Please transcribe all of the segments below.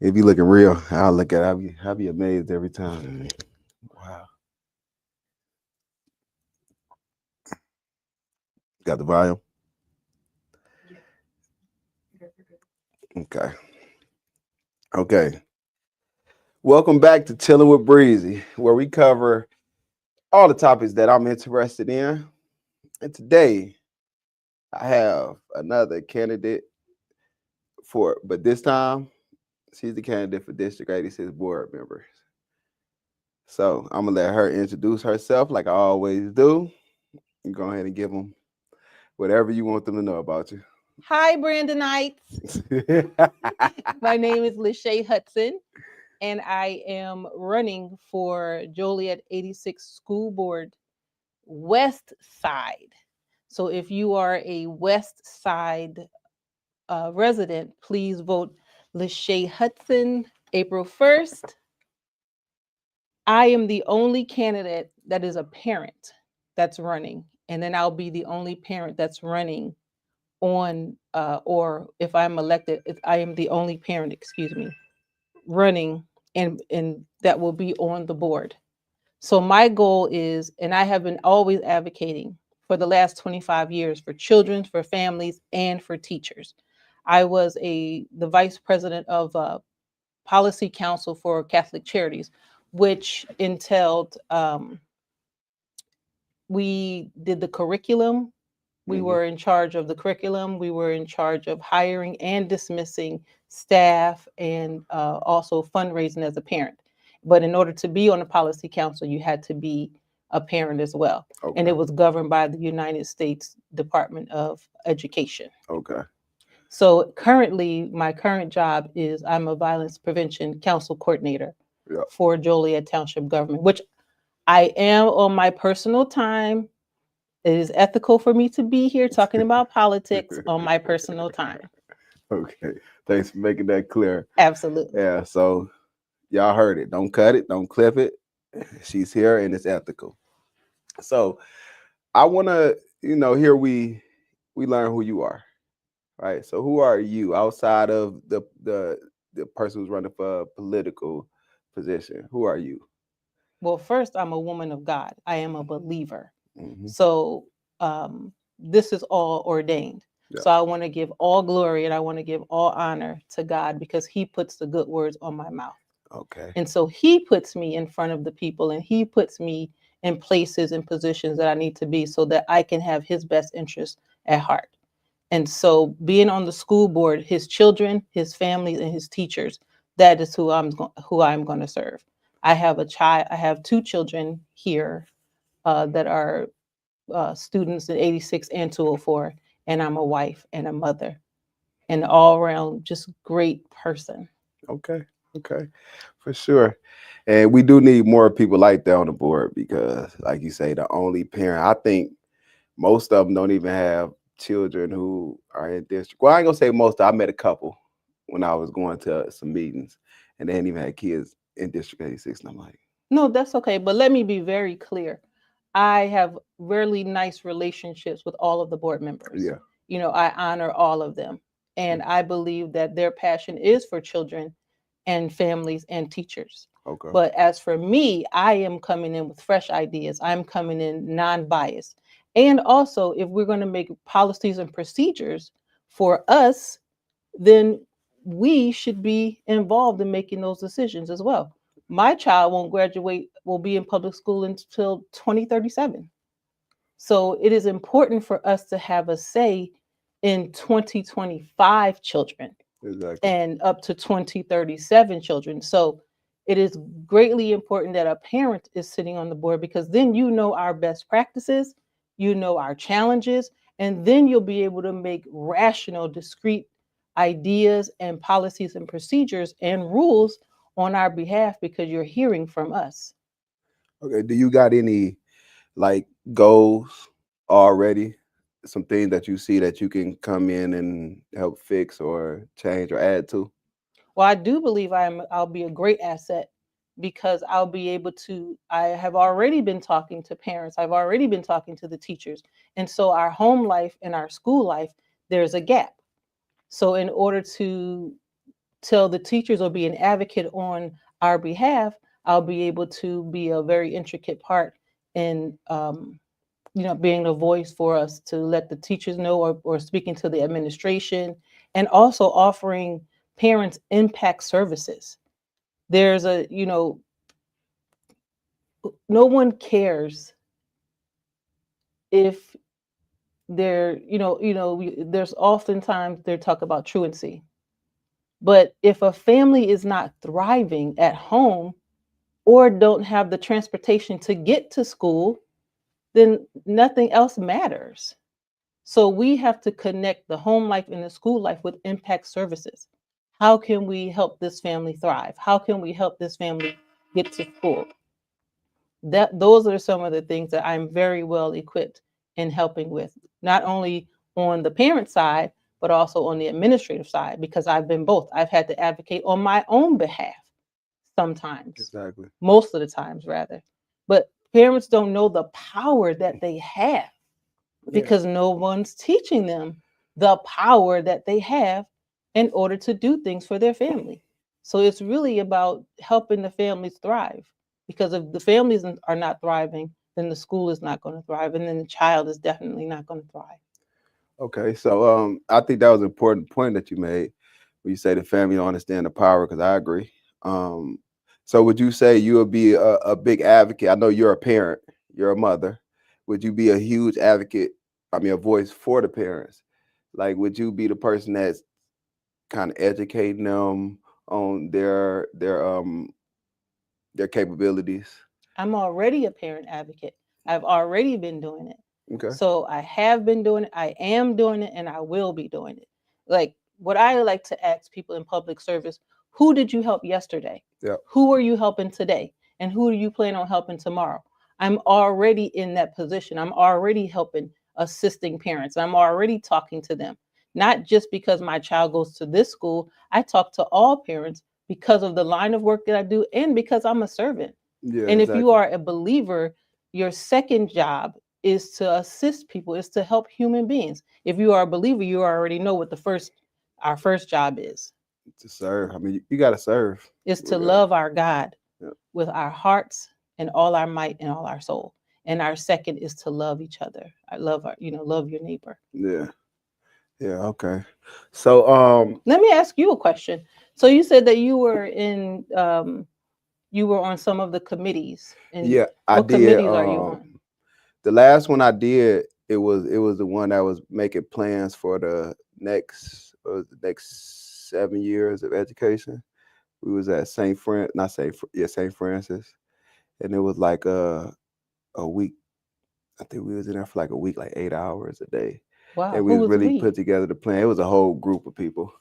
If you looking real, I'll look at it. I'll be amazed every time. Wow. Got the volume? Okay. Okay. Welcome back to Chilling with Breezy, where we cover all the topics that I'm interested in. And today I have another candidate but this time she's the candidate for District 86 board members. So I'm gonna let her introduce herself like I always do. You go ahead and give them whatever you want them to know about you. Hi, Brandonites. My name is Leshae Hudson, and I am running for Joliet 86 School Board West Side. So if you are a West Side resident, please vote Leshae Hudson April 1st. I am the only candidate that is a parent that's running, and then I'll be the only parent that's running on, or if I'm elected, if I am the only parent, excuse me, running, and that will be on the board. So my goal is, and I have been always advocating for the last 25 years for children, for families, and for teachers. I was the vice president of policy council for Catholic Charities, which entailed, we did the curriculum. We Mhm. were in charge of the curriculum. We were in charge of hiring and dismissing staff, and also fundraising as a parent. But in order to be on the policy council, you had to be a parent as well. And Okay. it was governed by the United States Department of Education. Okay. So currently, my current job is I'm a violence prevention council coordinator Yeah. for Joliet Township government, which I am on my personal time. It is ethical for me to be here talking about politics on my personal time. Okay. Thanks for making that clear. Absolutely. Yeah. So y'all heard it. Don't cut it. Don't clip it. She's here and it's ethical. So I want to, here we learn who you are, right? So who are you outside of the person who's running for a political position? Who are you? Well, first, I'm a woman of God. I am a believer. Hmm. So this is all ordained. Yeah. So I want to give all glory and I want to give all honor to God because He puts the good words on my mouth. Okay. And so He puts me in front of the people and He puts me in places and positions that I need to be so that I can have His best interest at heart. And so being on the school board, his children, his families, and his teachers, that is who I'm going to serve. I have two children here that are students in 86 and 204, and I'm a wife and a mother, and all around just great person. Okay. Okay. For sure. And we do need more people like that on the board because, like you say, the only parent, I think most of them don't even have children who are in district. Well, I ain't gonna say most. I met a couple when I was going to some meetings, and they hadn't even had kids in District 86. And I'm like, No, that's okay. But let me be very clear. I have really nice relationships with all of the board members. yeah, You know, I honor all of them. And I believe that their passion is for children and families and teachers. okay, But as for me, I am coming in with fresh ideas. I'm coming in non biased. And also, if we're going to make policies and procedures for us, then we should be involved in making those decisions as well. My child won't graduate, will be in public school until 2037. So it is important for us to have a say in 2025 children exactly. and up to 2037 children. So it is greatly important that a parent is sitting on the board because then you know our best practices, you know our challenges, and then you'll be able to make rational, discrete ideas and policies and procedures and rules on our behalf because you're hearing from us. Okay, do you got any like goals already? Some things that you see that you can come in and help fix or change or add to? Well, I do believe I'll be a great asset because I'll be able to I have already been talking to parents. I've already been talking to the teachers. And so our home life and our school life, there's a gap. So in order tell the teachers or be an advocate on our behalf, I'll be able to be a very intricate part in being a voice for us to let the teachers know, or speaking to the administration, and also offering parents impact services. There's no one cares if there's oftentimes they talk about truancy. But if a family is not thriving at home or don't have the transportation to get to school, then nothing else matters. So we have to connect the home life and the school life with impact services. How can we help this family thrive? How can we help this family get to school? Those are some of the things that I'm very well equipped in helping with, not only on the parent side, but also on the administrative side, because I've been both. I've had to advocate on my own behalf sometimes, Exactly. most of the times rather. But parents don't know the power that they have Yeah. because no one's teaching them the power that they have in order to do things for their family. So it's really about helping the families thrive, because if the families are not thriving, then the school is not going to thrive, and then the child is definitely not going to thrive. Okay. So I think that was an important point that you made when you say the family don't understand the power, because I agree. Um, so would you say you would be a big advocate? I know you're a parent, you're a mother. Would you be a huge advocate? I mean, a voice for the parents. Like, would you be the person that's kind of educating them on their capabilities? I'm already a parent advocate. I've already been doing it. Okay. So I have been doing it, I am doing it, and I will be doing it. Like, what I like to ask people in public service: who did you help yesterday? Yeah. Who are you helping today? And who do you plan on helping tomorrow? I'm already in that position. I'm already helping, assisting parents. I'm already talking to them. Not just because my child goes to this school, I talk to all parents because of the line of work that I do and because I'm a servant. Yeah. And if you Exactly. are a believer, your second job is to assist people, is to help human beings. If you are a believer, you already know what our first job is. To serve. I mean, you got to serve. Is to Regardless. love our God Yeah. with our hearts and all our might and all our soul. And our second is to love each other. I love love your neighbor. Yeah. Yeah. Okay. So Let me ask you a question. So you said that you were on some of the committees, and yeah, I what did. committees are you on? The last one I did, it was the one that was making plans for the next 7 years of education. We was at St. Francis, and it was like a week. I think we was in there for like a week, like 8 hours a day, Wow, and we who was was really we? put together the plan. It was a whole group of people.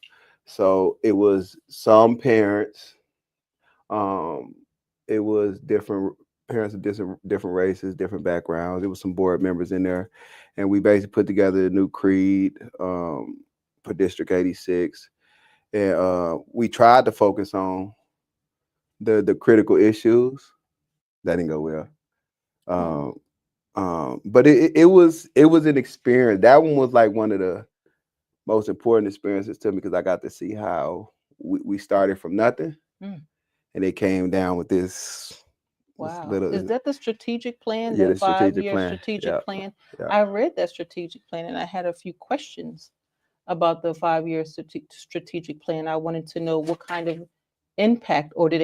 So it was some parents. Um, it was different parents of different races, different backgrounds. There was some board members in there, and we basically put together a new creed for District 86, and we tried to focus on the critical issues. That didn't go well. Oh, Um, but it was an experience. That one was like one of the most important experiences to me because I got to see how we started from nothing, mm, and it came down with this wow. little, Is that the strategic plan, yeah, that the strategic five-year plan. Yeah, strategic plan? yeah. I read that strategic plan and I had a few questions about the 5 year strategic plan. I wanted to know what kind of impact, or did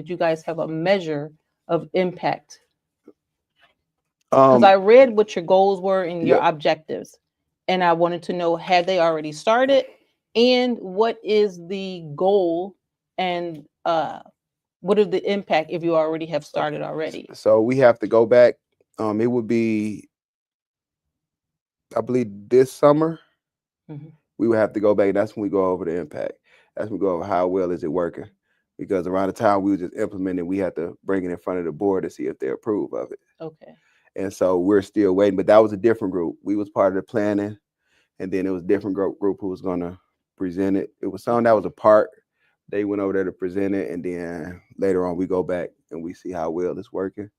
you guys have a measure of impact? Because Um, I read what your goals were and your yeah. objectives, and I wanted to know, had they already started, and what is the goal, and what is the impact if you already have started already? So we have to go back. It would be, I believe, this summer. Mhm. We would have to go back. That's when we go over the impact. That's when we go over how well is it working. Because around the time we were just implementing, we had to bring it in front of the board to see if they approve of it. Okay. And so we're still waiting. But that was a different group. We was part of the planning, and then it was a different group who was gonna present it. It was someone that was a part. They went over there to present it, and then later on we go back and we see how well it's working,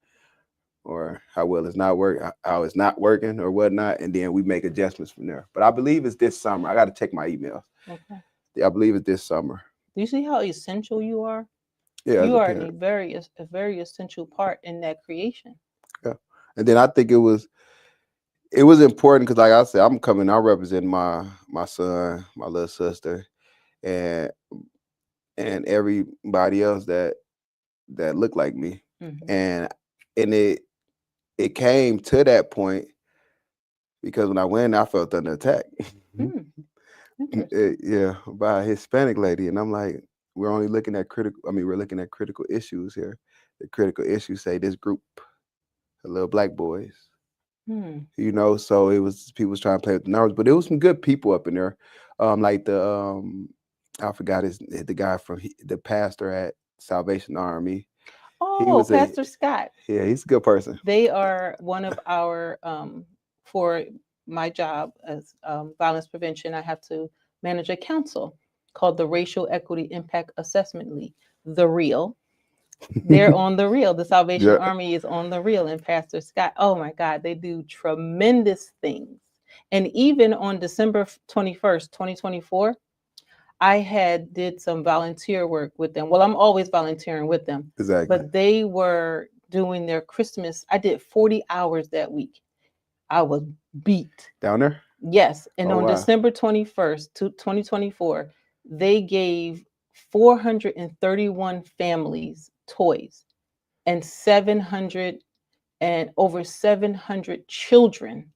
or how well it's not working, how it's not working, or whatnot, and then we make adjustments from there. But I believe it's this summer. I got to check my emails. Okay. Yeah, I believe it's this summer. Do you see how essential you are? Yeah, as You a are parent. a very essential part in that creation. Yeah. And then I think it was important because, like I said, I represent my son, my little sister, and everybody else that looked like me, Hmm. and it came to that point because when I went, I felt under attack. Hmm. Interesting. Yeah, by a Hispanic lady, and I'm like, we're only looking at critical. I mean, we're looking at critical issues here. The critical issues say this group of little black boys. Hmm. So it was people was trying to play with the numbers, but there was some good people up in there, like I forgot the guy from the pastor at Salvation Army. He Oh, was a Pastor Scott. Yeah, he's a good person. They are one of our, for my job as violence prevention, I have to manage a council called the Racial Equity Impact Assessment League, the REAL. They're on the real. The Salvation Yeah, Army is on the real. And Pastor Scott, oh my God, they do tremendous things. And even on December 21st, 2024, I had did some volunteer work with them. Well, I'm always volunteering with them, exactly. but they were doing their Christmas. I did 40 hours that week. I was beat. Down there. Yes. And Oh on wow. December 21st, 2024, they gave 431 families toys and 700 and over 700 children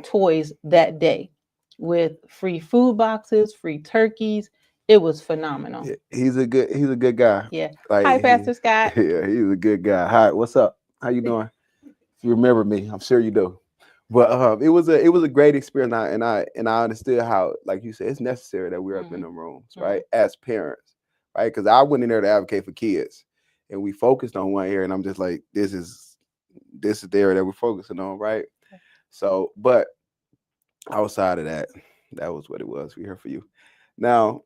toys that day with free food boxes, free turkeys. It was phenomenal. Yeah, he's a good guy. Yeah. Like Hi, Pastor Scott. yeah, he's a good guy. Hi, what's up? How you doing? If you remember me, I'm sure you do. But it was a great experience, and I understood how, like you said, it's necessary that we're up in Hmm. the rooms, Hmm. right, as parents, right? Because I went in there to advocate for kids, and we focused on one area, and I'm just like, this is the area that we're focusing on, right? So, but outside of that, that was what it was. We here for you. Now,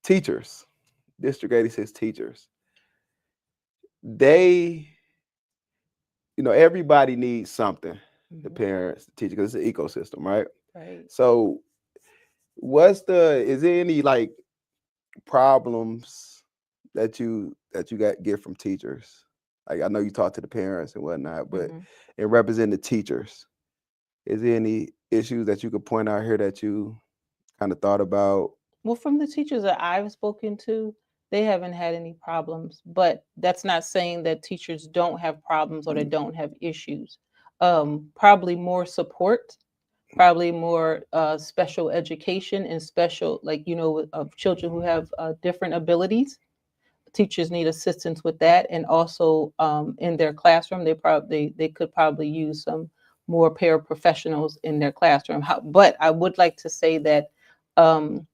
teachers, District 86 teachers, they, everybody needs something. The Hmm. parents, the teacher, because it's an ecosystem, right? Right. So, is there any like problems that you get from teachers? Like I know you talk to the parents and whatnot, but Hmm. in representing the teachers, is there any issues that you could point out here that you kind of thought about? Well, from the teachers that I've spoken to, they haven't had any problems, but that's not saying that teachers don't have problems or they Mm, don't have issues. Probably more support, probably more special education and special, like, of children who have different abilities. Teachers need assistance with that, and also in their classroom, they could probably use some more paraprofessionals in their classroom. But I would like to say that um,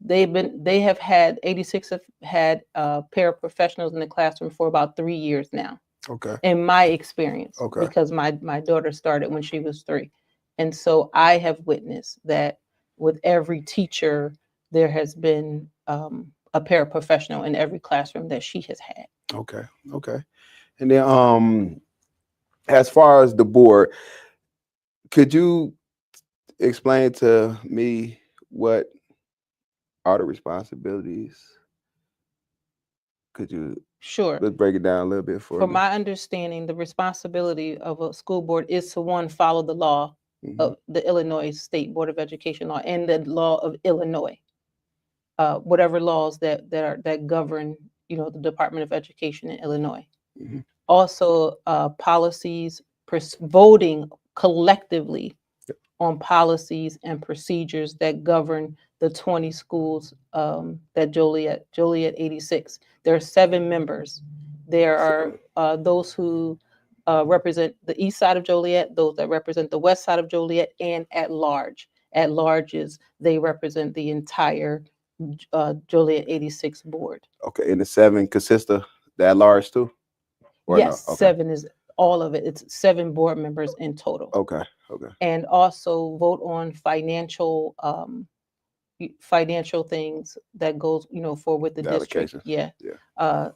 they have had 86 have had paraprofessionals in the classroom for about 3 years now, okay, in my experience, okay, because my daughter started when she was 3, and so I have witnessed that with every teacher there has been a paraprofessional in every classroom that she has had. okay, okay. And then, as far as the board, could you explain to me what are the responsibilities? Could you Sure. let's break it down a little bit for From me? my understanding, the responsibility of a school board is to, one, follow the law Hmm. of the Illinois State Board of Education law and the law of Illinois, whatever laws that govern, the Department of Education in Illinois. Hmm. Also, policies, voting collectively on policies and procedures that govern the 20 schools that Joliet 86. There are 7 members. There are So, those who represent the east side of Joliet, those that represent the west side of Joliet, and at large. At large is they represent the entire Joliet 86 board. okay, and the seven consist of that large too, or Yes, no? Okay, 7 is all of it. It's 7 board members in total. okay, okay. And also vote on financial things that goes, for with the The district. allocations. Yeah. Yeah. uh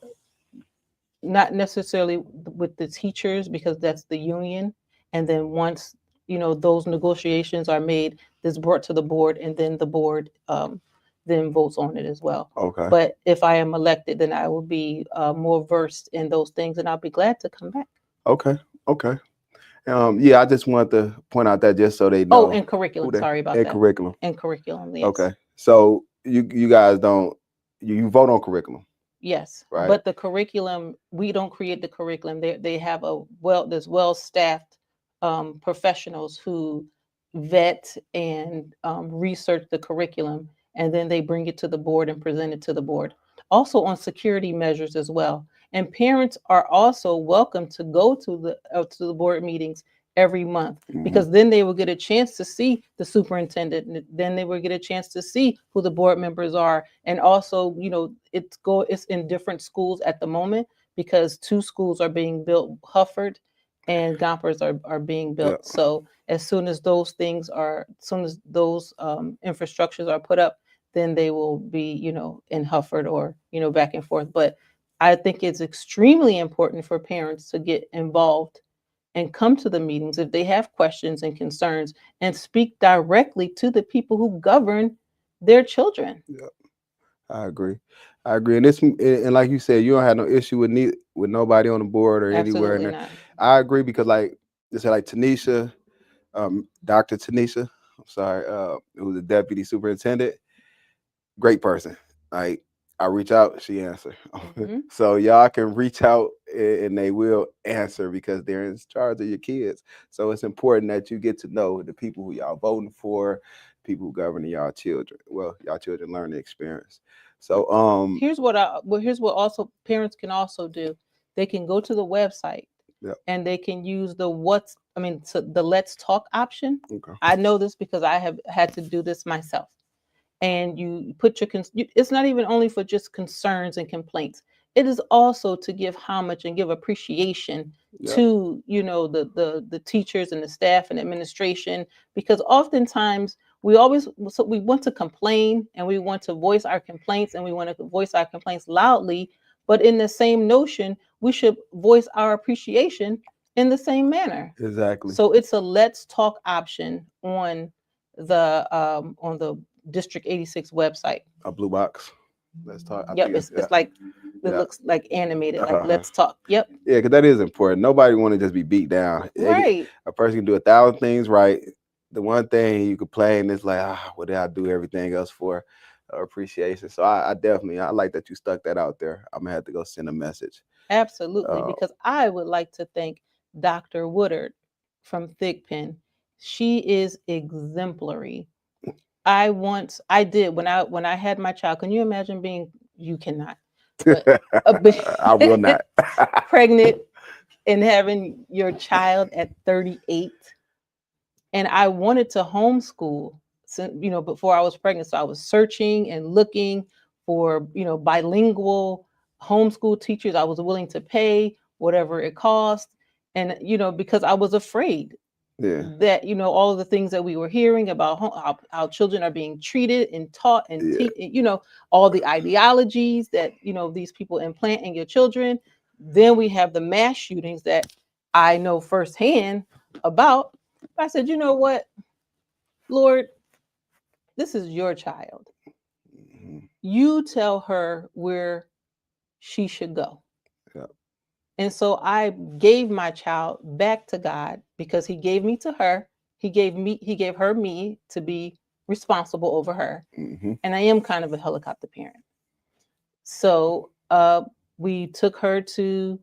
Not necessarily with the teachers, because that's the union, and then once those negotiations are made, this brought to the board, and then the board then votes on it as well. Okay. But if I am elected, then I will be more versed in those things, and I'll be glad to come back. Okay. Okay. Yeah, I just want to point out that just so they Oh, know and who curriculum. they Sorry about and that. curriculum. And curriculum, yes. Okay. So you guys don't you vote on curriculum, Yes, right? but the curriculum, we don't create the curriculum. They have there's well staffed professionals who vet and research the curriculum, and then they bring it to the board and present it to the board. Also on security measures as well. And parents are also welcome to go to the board meetings every month, Hmm. because then they will get a chance to see the superintendent, and then they will get a chance to see who the board members are. And also, it's in different schools at the moment, because two schools are being built, Hufford and Gompers are being Yeah. built. So as soon as those infrastructures are put up, then they will be, in Hufford, or back and forth. But I think it's extremely important for parents to get involved and come to the meetings if they have questions and concerns, and speak directly to the people who govern their children. Yeah. I agree. I agree. And like you said, you don't have no issue with nobody on the board or anywhere in Absolutely there. not. I agree because like just like Tanisha, Dr. Tanisha, I'm sorry, who's the deputy superintendent, great person. Like I reach out, she answer. Hmm. So y'all can reach out and they will answer because they're in charge of your kids. So it's important that you get to know the people who y'all voting for, people who govern y'all children. Well, y'all children learn the experience. So Here's what also parents can also do. They can go to the website, yeah, and they can use the let's talk option. okay. I know this because I have had to do this myself. And you put it's not even only for just concerns and complaints. It is also to give homage and give appreciation Yeah, to, the teachers and the staff and administration, because oftentimes we want to complain, and we want to voice our complaints, and we want to voice our complaints loudly. But in the same notion, we should voice our appreciation in the same manner. exactly. So it's a let's talk option on the District 86 website. A blue box. Let's talk. I Yep, think it's it's like, it yeah. looks like animated, like Uh-huh. let's talk. Yep. Yeah, because that is important. Nobody want to just be beat down. Right. A person can do 1,000 things right. The one thing you complain is like, what did I do everything else for? Appreciation. So I like that you stuck that out there. I'm gonna have to go send a message. Absolutely. Uh, Because I would like to thank Dr. Woodard from Thigpen. She is exemplary. I did when I had my child. Can you imagine you cannot, but I will not. pregnant and having your child at 38? And I wanted to homeschool since, before I was pregnant. So I was searching and looking for, bilingual homeschool teachers. I was willing to pay whatever it cost. And, because I was afraid Yeah, that, all of the things that we were hearing about how children are being treated and taught and yeah, all the ideologies that, these people implant in your children. Then we have the mass shootings that I know firsthand about. I said, you know what, Lord, this is your child. mhm, You tell her where she should go. yeah, And so I gave my child back to God, because he gave me to her. He gave her me to be responsible over her. mhm, And I am kind of a helicopter parent. So we took her to,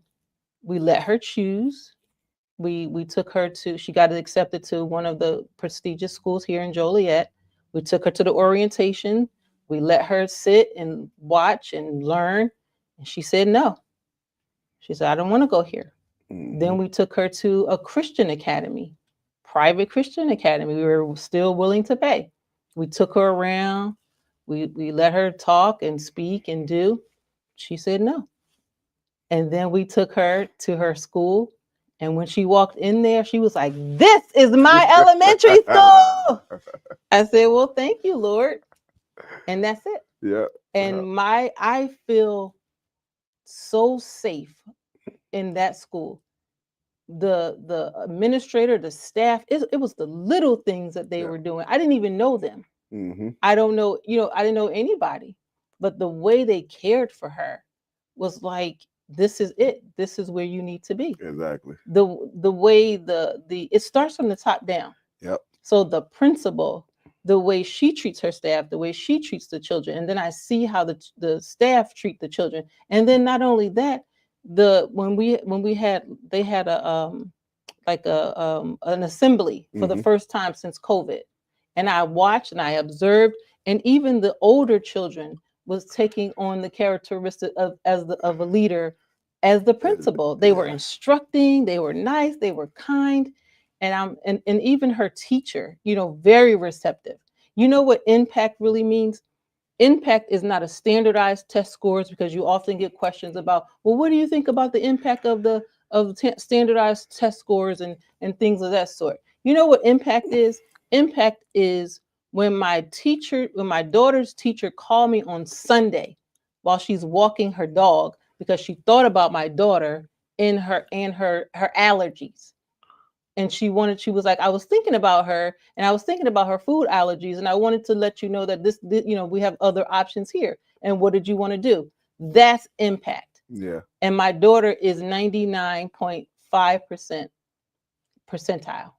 we let her choose. We took her to, she got accepted to one of the prestigious schools here in Joliet. We took her to the orientation. We let her sit and watch and learn. And she said no. She said, I don't want to go here. mhm, Then we took her to a Christian academy, private Christian academy. We were still willing to pay. We took her around. We let her talk and speak and do. She said no. And then we took her to her school. And when she walked in there, she was like, "This is my elementary school." I said, "Well, thank you, Lord." And that's it. yeah, yeah, And I feel so safe in that school. The administrator, the staff, it was the little things that they yeah, were doing. I didn't even know them. Mm-hmm. I don't know, I didn't know anybody, but the way they cared for her was like, this is it. This is where you need to be. Exactly. The way the it starts from the top down. Yep. So the principal, the way she treats her staff, the way she treats the children, and then I see how the staff treat the children, and then not only that, when we had they had a like a an assembly for the Mm-hmm. first time since COVID, and I watched and I observed, and even the older children was taking on the characteristic of a leader as the principal. They were Yeah. instructing, they were nice, they were kind, and even her teacher, very receptive. You know what impact really means? Impact is not a standardized test scores, because you often get questions about, well, what do you think about the impact of standardized test scores and things of that sort. You know what impact is? Impact is when my daughter's teacher called me on Sunday while she's walking her dog, because she thought about my daughter in her allergies, and she was like, I was thinking about her, and I was thinking about her food allergies, and I wanted to let you know that we have other options here, and what did you want to do? That's impact. Yeah. And my daughter is 99.5% percentile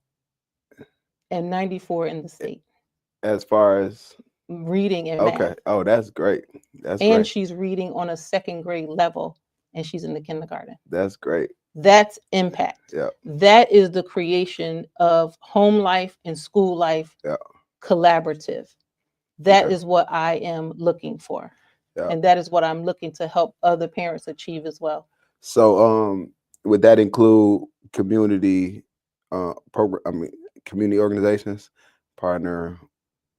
and 94 in the state, As far as reading and okay. math. Oh, that's great. That's And great. she's reading on a second grade level, and she's in the kindergarten. That's great. That's impact. Yeah. That is the creation of home life and school life Yeah. collaborative. That Okay. is what I am looking for. Yeah. And that is what I'm looking to help other parents achieve as well. So, would that include community, program? I mean, community organizations partner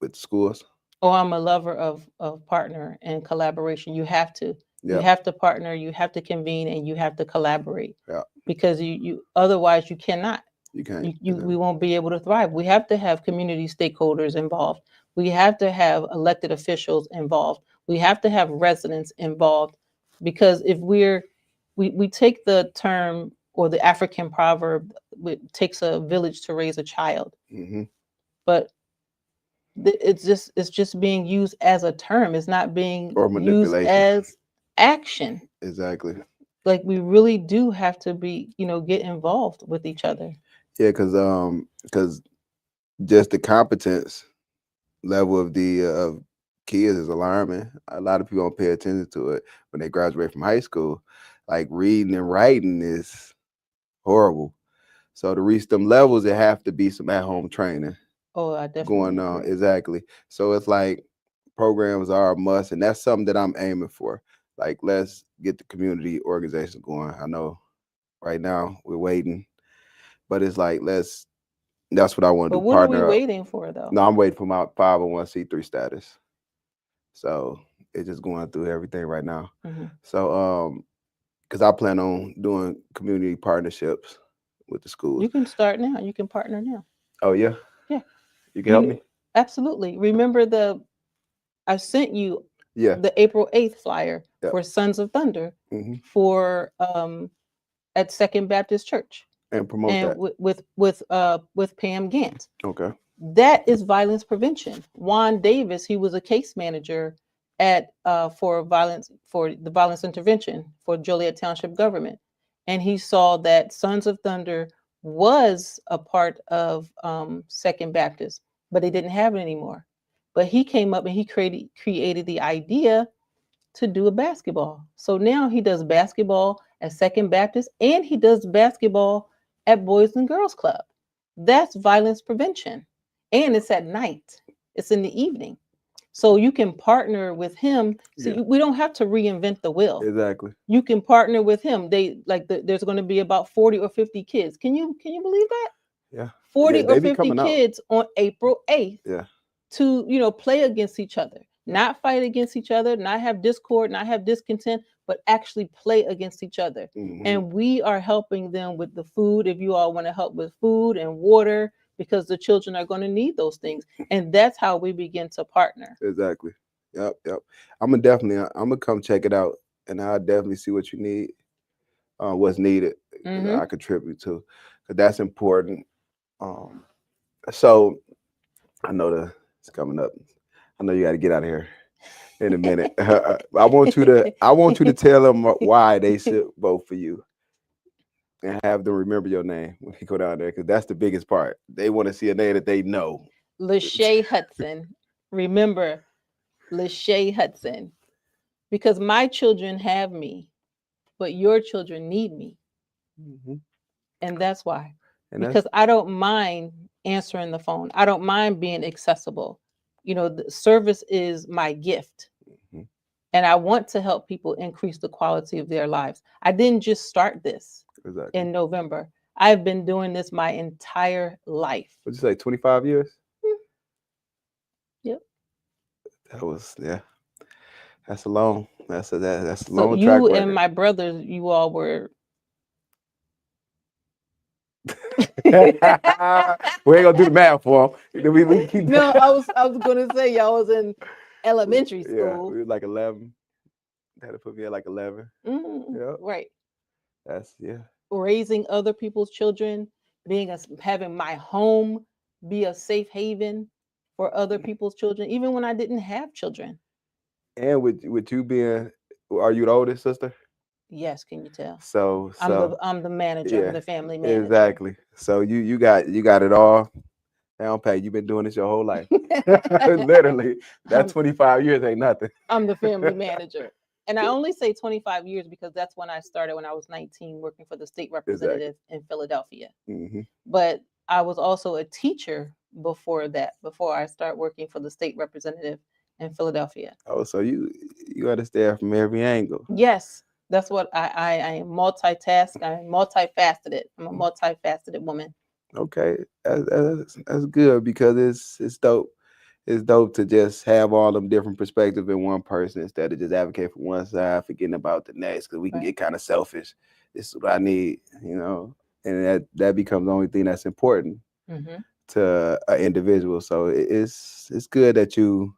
with schools? Oh, I'm a lover of partner and collaboration. You have to. You Yeah. have to partner, you have to convene, and you have to collaborate, Yeah. because you otherwise you cannot. You can't. We won't be able to thrive. We have to have community stakeholders involved. We have to have elected officials involved. We have to have residents involved, because if we take the term or the African proverb, it takes a village to raise a child, Mm-hmm. but it's just being used as a term. It's not being Or used manipulation. as action. Exactly. Like, we really do have to be, get involved with each other. Yeah, because just the competence level of the of kids is alarming. A lot of people don't pay attention to it when they graduate from high school. Like reading and writing is horrible. So to reach them levels, there have to be some at home training Oh, I definitely going on. agree. Exactly. So it's like programs are a must, and that's something that I'm aiming for. Like let's get the community organization going. I know right now we're waiting, but it's like let's. That's what I want to But do. what are we Partner up. waiting for, though? No, I'm waiting for my 501(c)(3) status. So it's just going through everything right now. Hmm. So because I plan on doing community partnerships with the schools. You can start now. You can partner now. Oh yeah, Yeah, you can you help know, me. absolutely. Remember I sent you Yeah, the April 8th flyer yeah. for Sons of Thunder Hmm. for at Second Baptist Church, And promote and that. with Pam Gant. Okay. That is violence prevention. Juan Davis, he was a case manager at for the violence intervention for Joliet Township government, and he saw that Sons of Thunder was a part of Second Baptist, but they didn't have it anymore. But he came up and he created the idea to do a basketball. So now he does basketball at Second Baptist, and he does basketball at Boys and Girls Club. That's violence prevention. And it's at night, it's in the evening. So you can partner with him. So Yeah. we don't have to reinvent the wheel. Exactly. You can partner with him. There's going to be about 40 or 50 kids. Can you believe that? Yeah. Yeah. 40 or They be 50 coming out. kids on April 8th Yeah. to play against each other, Yeah. not fight against each other, not have discord, not have discontent, but actually play against each other. Hmm. And we are helping them with the food, if you all want to help with food and water, because the children are going to need those things. And that's how we begin to partner. Exactly. Yep. Yep. I'm gonna come check it out, and I'll definitely see what you need, what's needed. Mm-hmm. I contribute to, because that's important. Um, so I know it's coming up. I know you got to get out of here in a minute. I want you to tell them why they should vote for you and have them remember your name when they go down there, because that's the biggest part. They want to see a name that they know. Leshae Hudson. Remember, Leshae Hudson. Because my children have me, but your children need me. Hmm. And that's why. And that's Because I don't mind answering the phone. I don't mind being accessible. You know, the service is my gift. mhm, And I want to help people increase the quality of their lives. I didn't just start this exactly. in November. I've been doing this my entire life. What'd you say? 25 years? Hmm. Yep. That was yeah. That's a long. That's a So long track you and record. my brothers, you all were. We ain't gonna do the math for him. We keep No, I was gonna say y'all was in elementary yeah, school. we was like 11. That would put me at like 11. Yeah, Right. that's yeah. Raising other people's children, having my home be a safe haven for other people's children, even when I didn't have children. And with you being, are you the oldest sister? Yes, can you tell? So I'm the manager. I'm yeah, the family manager. exactly. So you got it all down pat. You've been doing this your whole life. Literally, that I'm 25 years ain't nothing. I'm the family manager. And I only say 25 years because that's when I started when I was 19 working for the state Exactly. representative in Philadelphia. Hmm. But I was also a teacher before that, before I start working for the state representative in Philadelphia. Oh, so you understand from every angle. Yes, that's what I am multitask. I'm multifaceted. I'm a multifaceted woman. Okay, that's good because it's dope. It's dope to just have all them different perspectives in one person instead of just advocate for one side, forgetting about the next. Because we can Right. get kind of selfish. This is what I need, and that becomes the only thing that's important Mm-hmm. to an individual. So it's good that you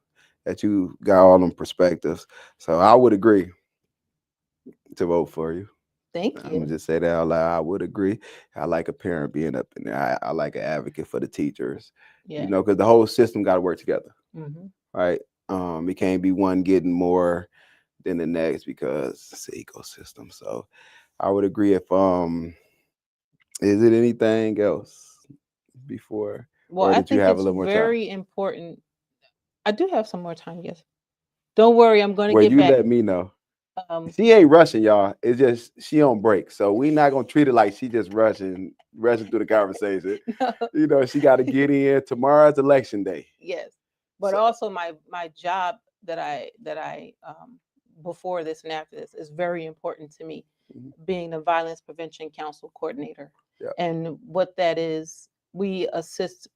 got all them perspectives. So I would agree to vote for you. Thank I'm gonna you. just say that out loud. I would agree. I like a parent being up in there. I like an advocate for the teachers, Yeah. because the whole system got to work together, Mm-hmm. right? It can't be one getting more than the next because it's an ecosystem. So I would agree. If is it anything else before, Well, or I did you think have a it's little more time? very important. I do have some more time. Yes. Don't worry. I'm going to Well, get you back. let me know. Um, She ain't rushing, y'all. It's just she on break, so we not gonna treat it like she just rushing through the conversation. She got to get in. Tomorrow's election day. yes, but So, also my job that I before this and after this is very important to me, mhm, being the Violence Prevention Council coordinator, yeah, and what that is, we assist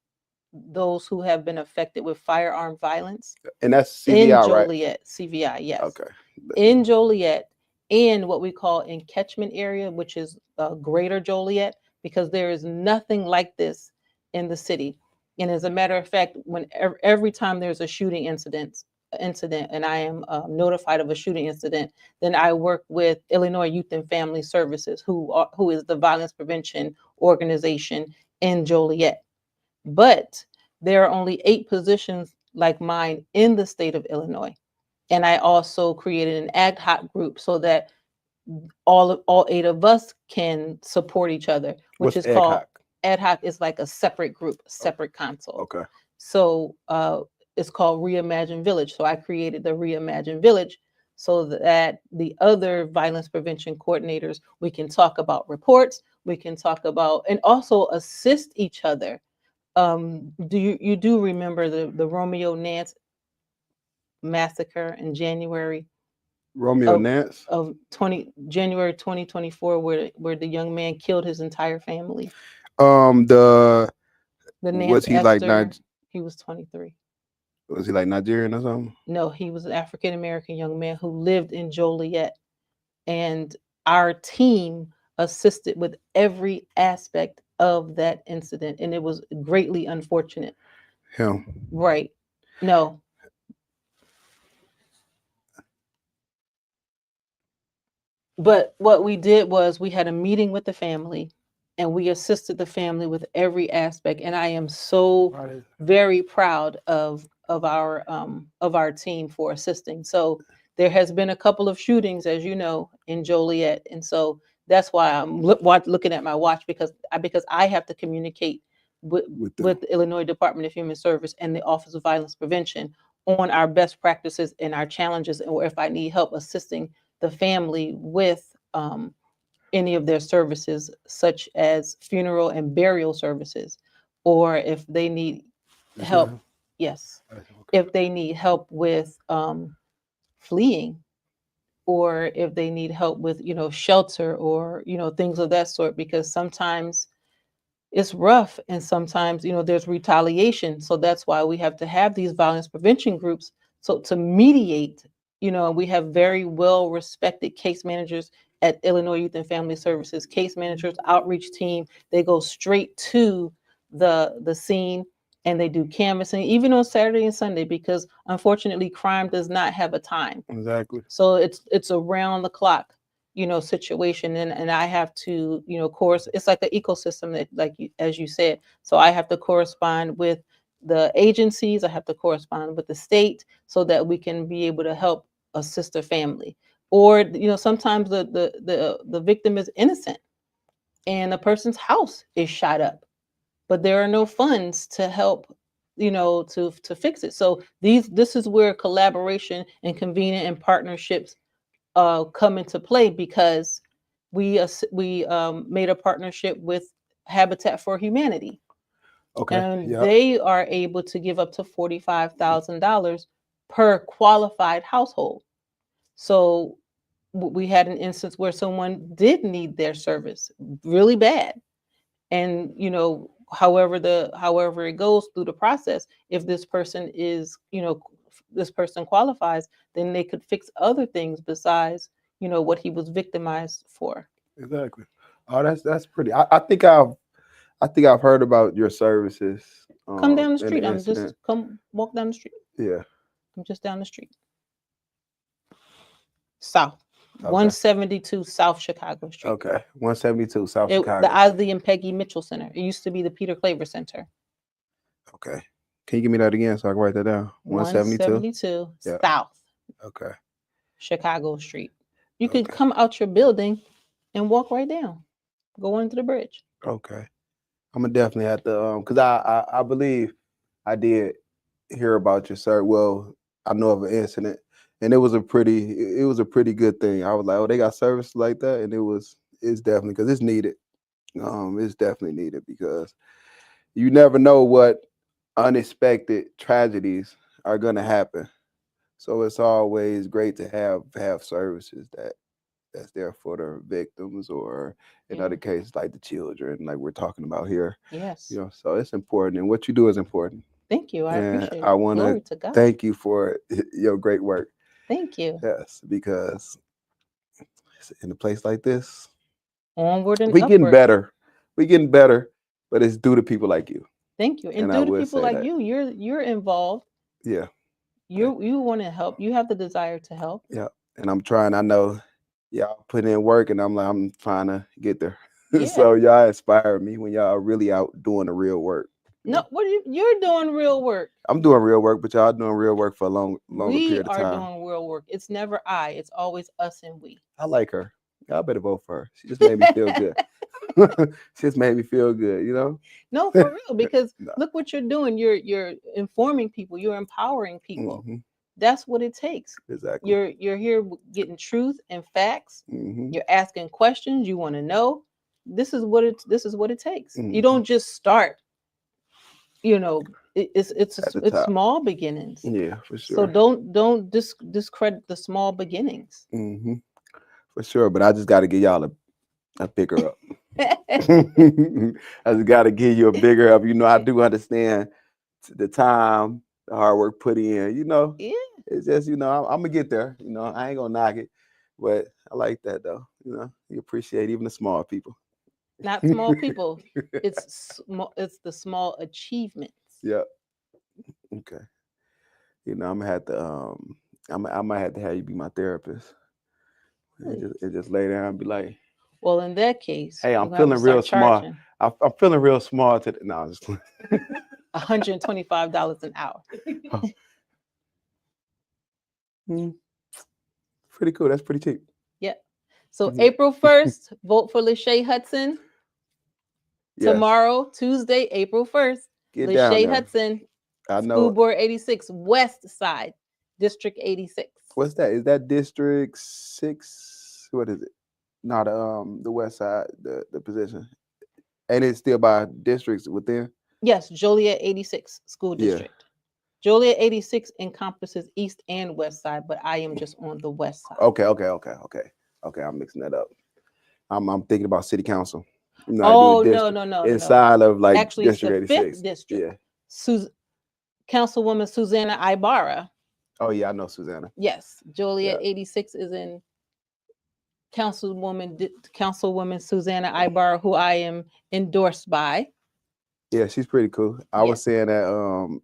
those who have been affected with firearm violence and that's in CVI, right? Joliet, CVI, yes, Okay. in Joliet, and what we call in catchment area, which is greater Joliet, because there is nothing like this in the city. And as a matter of fact, when every time there's a shooting incident, and I am notified of a shooting incident, then I work with Illinois Youth and Family Services, who is the violence prevention organization in Joliet. But there are only 8 positions like mine in the state of Illinois, and I also created an ad hoc group so that all 8 of us can support each other, which What's is called ACOC? ad hoc is like a separate group, Oh, separate console. okay. So it's called Reimagine Village. So I created the Reimagine Village so that the other violence prevention coordinators, we can talk about reports, we can talk about and also assist each other. Do you do remember the Romeo Nance massacre in January Romeo of Nance. 20 January 2024, where the young man killed his entire family? The The was Nance he like Esther, he was 23. was he like Nigerian or something? No, he was an African American young man who lived in Joliet, and our team assisted with every aspect of that incident, and it was greatly unfortunate. Him. Right? No, but what we did was we had a meeting with the family, and we assisted the family with every aspect, and I am so Right. very proud of of our team for assisting. So there has been a couple of shootings, as you know, in Joliet, and so that's why I'm looking at my watch, because I have to communicate with the Illinois Department of Human Service and the Office of Violence Prevention on our best practices and our challenges, or if I need help assisting the family with any of their services, such as funeral and burial services, or if they need help. Yes, if they need help with fleeing, or if they need help with shelter, or things of that sort, because sometimes it's rough, and sometimes there's retaliation. So that's why we have to have these violence prevention groups, so to mediate. We have very well respected case managers at Illinois Youth and Family Services. Case managers, outreach team, they go straight to the scene, and they do canvassing even on Saturday and Sunday, because unfortunately crime does not have a time. Exactly. So it's around the clock situation, and I have to course, it's like an ecosystem, that, like as you said. So I have to correspond with the agencies, I have to correspond with the state, so that we can be able to help assist a family. Or sometimes the victim is innocent, and the person's house is shot up, but there are no funds to help to fix it. So this is where collaboration and convening and partnerships come into play, because we made a partnership with Habitat for Humanity. Okay. And they are able to give up to $45,000 per qualified household. So we had an instance where someone did need their service really bad, and however it goes through the process, if this person is this person qualifies, then they could fix other things besides what he was victimized for. Exactly. Oh, that's pretty. I think I've heard about your services. Come down the In the street. I'm just incident. come walk down the street. Yeah. I'm just down the street. South. Okay. 172 South Chicago Street. Okay. 172 South The Chicago. Ozzie and Peggy Mitchell Center. It used to be the Peter Claver Center. Okay. Can you give me that again so I can write that down? 172 Yeah. South Okay. Chicago Street. You could come out your building and walk right down. Go under the bridge. Okay. I'm gonna definitely have to because I believe I did hear about your sir. Well, I know of an incident, and it was a pretty good thing. I was like, oh, they got service like that, and it's definitely, because it's needed. It's definitely needed, because you never know what unexpected tragedies are gonna happen. So it's always great to have services that's there for the victims, or in other cases like the children, like we're talking about here. Yes. So it's important, and what you do is important. Thank you. I appreciate it. I want Glory to to God. thank you for your great work. Thank you. Yes, because in a place like this, onward and we upward. getting better. We getting better, but it's due to people like you. Thank you. And due to people like you, you're involved. Yeah. You want to help. You have the desire to help. Yeah. And I'm trying. I know y'all put in work, and I'm trying to get there. Yeah. So y'all inspire me when y'all are really out doing the real work. No, what you're doing real work. I'm doing real work, but y'all doing real work for a longer period of time. We are doing real work. It's never I. It's always us and we. I like her. Y'all better vote for her. She just made me feel good. She just made me feel good, No, for real, because look what you're doing. You're informing people. You're empowering people. Mm-hmm. That's what it takes. Exactly. You're here getting truth and facts. Mm-hmm. You're asking questions. You want to know. This is what it takes. Mm-hmm. You don't just start. It's small beginnings. Yeah, for sure. So don't discredit the small beginnings. Mm-hmm. For sure, but I just got to give y'all a bigger up. I just got to give you a bigger up. I do understand the time, the hard work put in. Yeah. It's just I'm gonna get there. I ain't gonna knock it, but I like that though. You appreciate even the small people. Not small people. It's the small achievements. Yeah. Okay. I'm gonna have to I might have to have you be my therapist. And just lay down and be like, well, in that case, hey, I'm feeling real small. I'm feeling real small today. No, I'm just $125 an hour. Pretty cool. That's pretty cheap. Yep. So April 1st, vote for Leshae Hudson. Yes. Tomorrow, Tuesday, April 1st, Get down Leshae there. Hudson, I School know. Board 86, West Side, District 86. What's that? Is that District 6? What is it? Not the West Side, the position. And it's still by districts within? Yes, Joliet 86 School Yeah. District. Joliet 86 encompasses East and West Side, but I am just on the West Side. Okay. I'm mixing that up. I'm thinking about city council. You know, Oh, I do a no, district no. inside of like Actually, it's District the 86. 5th district. Yeah. Councilwoman Susanna Ibarra. Oh yeah, I know Susanna. Yes, Joliet Yeah. 86 is in Councilwoman Susanna Ibarra, who I am endorsed by. Yeah, she's pretty cool. I Yeah. was saying that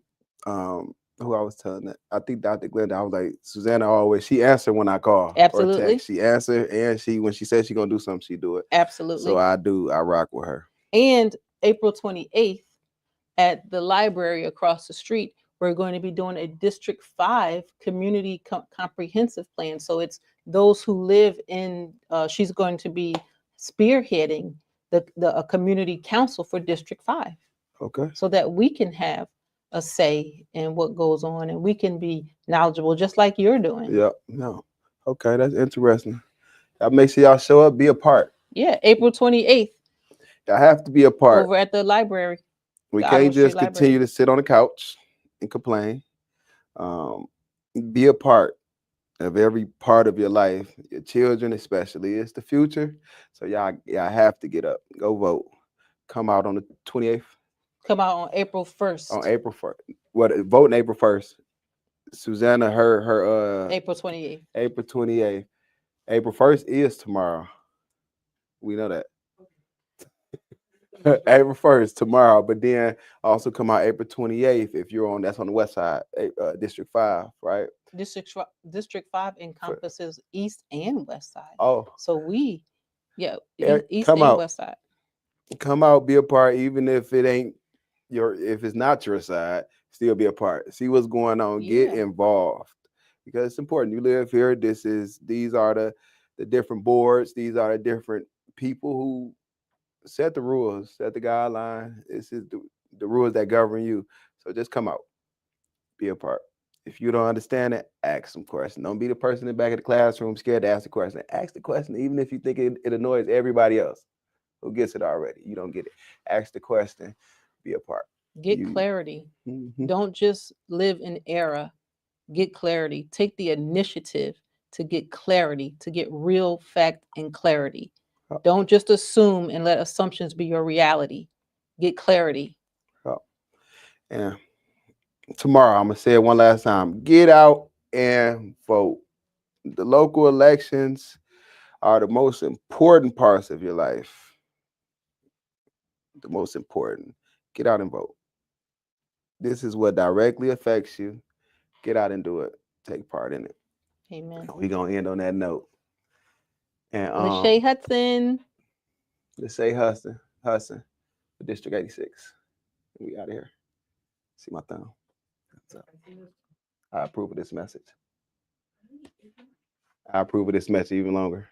who I was telling that, I think Dr. Glenda, I was like, Susanna always, she answered when I call or Absolutely. text. She answered, and when she said she gonna do something, she do it. Absolutely. So I rock with her. And April 28th at the library across the street, we're going to be doing a District 5 community comprehensive plan. So it's those who live in, she's going to be spearheading a community council for District 5. Okay. So that we can have a say in what goes on and we can be knowledgeable just like you're doing. Yep. No. Okay, that's interesting. Y'all make sure y'all show up, be a part. Yeah, April 28th. Y'all have to be a part. Over at the library. We can't just continue to sit on the couch and complain. Be a part of every part of your life, your children especially. It's the future. So y'all have to get up. Go vote. Come out on the 28th. Come out on April 1st. On April 1st. What, vote on April 1st. Susanna, her April 28th. April 28th. April 1st is tomorrow. We know that. April 1st, tomorrow. But then also come out April 28th if you're on, that's on the west side, District 5, right? District 5 encompasses East and West Side. Oh. So East come and out. West Side. Come out, be a part, even if it ain't if it's not your side, still be a part. See what's going on. Yeah. Get involved. Because it's important. You live here. These are the different boards. These are the different people who set the rules, set the guideline. This is the rules that govern you. So just come out. Be a part. If you don't understand it, ask some questions. Don't be the person in the back of the classroom scared to ask the question. Ask the question, even if you think it annoys everybody else who gets it already. You don't get it. Ask the question. Be a part. Get clarity. Mm-hmm. Don't just live in error. Get clarity. Take the initiative to get clarity, to get real fact and clarity. Oh. Don't just assume and let assumptions be your reality. Get clarity. Oh. Yeah. Tomorrow, I'm going to say it one last time. Get out and vote. The local elections are the most important parts of your life. The most important. Get out and vote. This is what directly affects you. Get out and do it. Take part in it. Amen. We're going to end on that note. And Leshae Hudson. Leshae Hudson, for District 86. We out of here. See my thumb. I approve of this message. I approve of this message even longer.